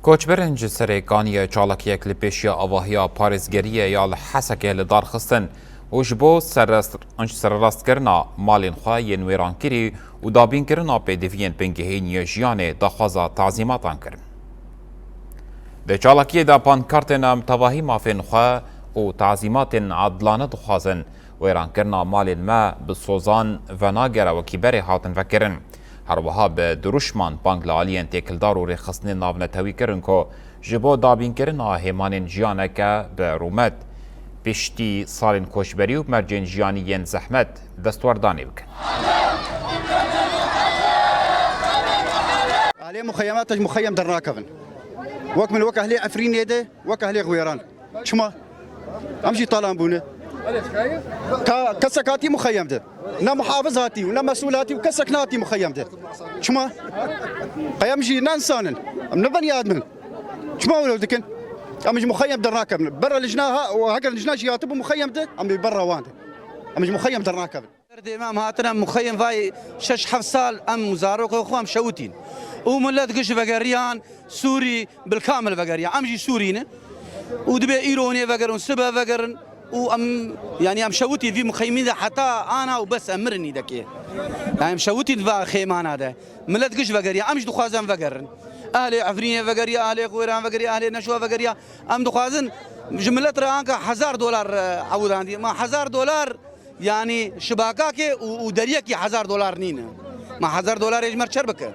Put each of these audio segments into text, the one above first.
کوچبرنج سرکانی چالکیک لپیشیا آواهیا پارزگریه یا لحسکه لدار خستن و جبو سرراست کرنا مالین خواه ینویران کری و دابین کرنا پیدوین پنگهین جیانه دخوازا تعظیماتان کرن. ده چالکیه دا پانکارتنا متواهی مافین خواه و تعظیمات عدلانه دخوازن ویران کرنا مالین ما بسوزان و ناگره و کبری حاتن فکرن. هروها به دروشمان بانک لعالیان تکلدار و رخصنی ناونتوی کرن که جبو دابین کرن همان جیانه که به رومت پشتی سالین کوشبری و مرجین جیانیین زحمت دستوردانی بکن. عليه مخيمات مخيم درناكفن وك من وك أهلي عفرين يده وك أهلي غويران شما أمشي طالان بونه كسكاتي مخيم ده نا محافظاتي ونا مسؤولاتي وكسكناتي مخيم ده شما قيمجي نانسانن من بني آدم شما ولو دكن أمشي مخيم درناكفن برا لجناها وهكذا لجنا جياتب مخيم ده أمي برا وانده أمشي مخيم درناكفن امام هاتنا مخيم فاي شش حف سال ام مزاروق اخوام شوتين وملت قش فقريان سوري بالكامل فقريان امجي سوريين ودبي ايروني فقرون سبا فقرن وام يعني ام شوتين في مخيمين حتى انا وبس امرني دكي يعني مشوتين في خيمان هذا ملت قش فقريان امجي دخوازن فقرن اهلي عفرين فقريا اهلي غويران فقريا اهلي نشوه فقريا ام دخوازن جملت رانك $1000 عود عندي ما $1000 يعني شباكاكي ودريكي $1000 نينا ما $1000 يجمر شربكه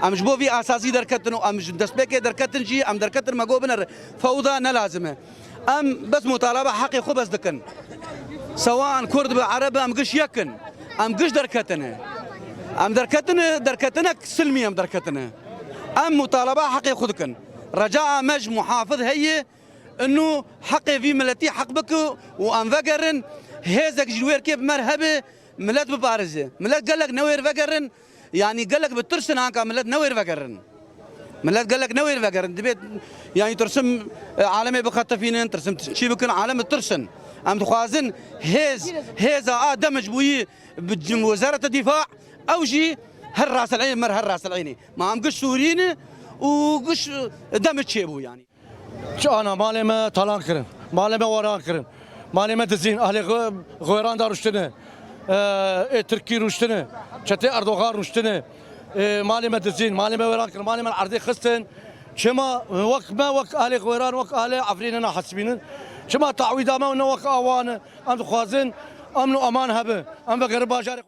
ام جبو في اساسي دركتن ام دسبكي دركتن جي ام دركتن ما بنر فوضى نلازمه ام بس مطالبه حقي خبز دكن سواء كرد بعرب ام قش يكن ام قش دركتنا ام دركتنك سلمي ام دركتنا ام مطالبه حقي خذكن رجاء مج محافظ هي انه حقي في ملتي حق بك وام فقرن هيزك جوير كيف مرهبه ملت ببارزه ملت قال لك نوير فقرن يعني قال لك بترسن عنك ملت نوير فقرن ملت قال لك نوير فقرن دبيت يعني ترسم عالمي بخطفين ترسم شي بكون عالم ترسن ام تخازن هيزا دمج بوي بوزاره الدفاع او جي هالراس العين مر هالراس العيني ما ام قش سوريين وقش دمج شيبو يعني شو انا مالي ما طلان كرن مالي ما وران كرن مالي ما تزين اهلي غويران دار رشتنه تركي رشتنه شتي اردوغان رشتنه مالي ما تزين مالي ما وران كرن مالي ما العرضي خستن شما وقت ما وقت اهلي غويران وقت اهلي عفريننا حسبين شما تعويضه ما وقت اوان ام خوازن امن وامان هبه ام بقرب باجار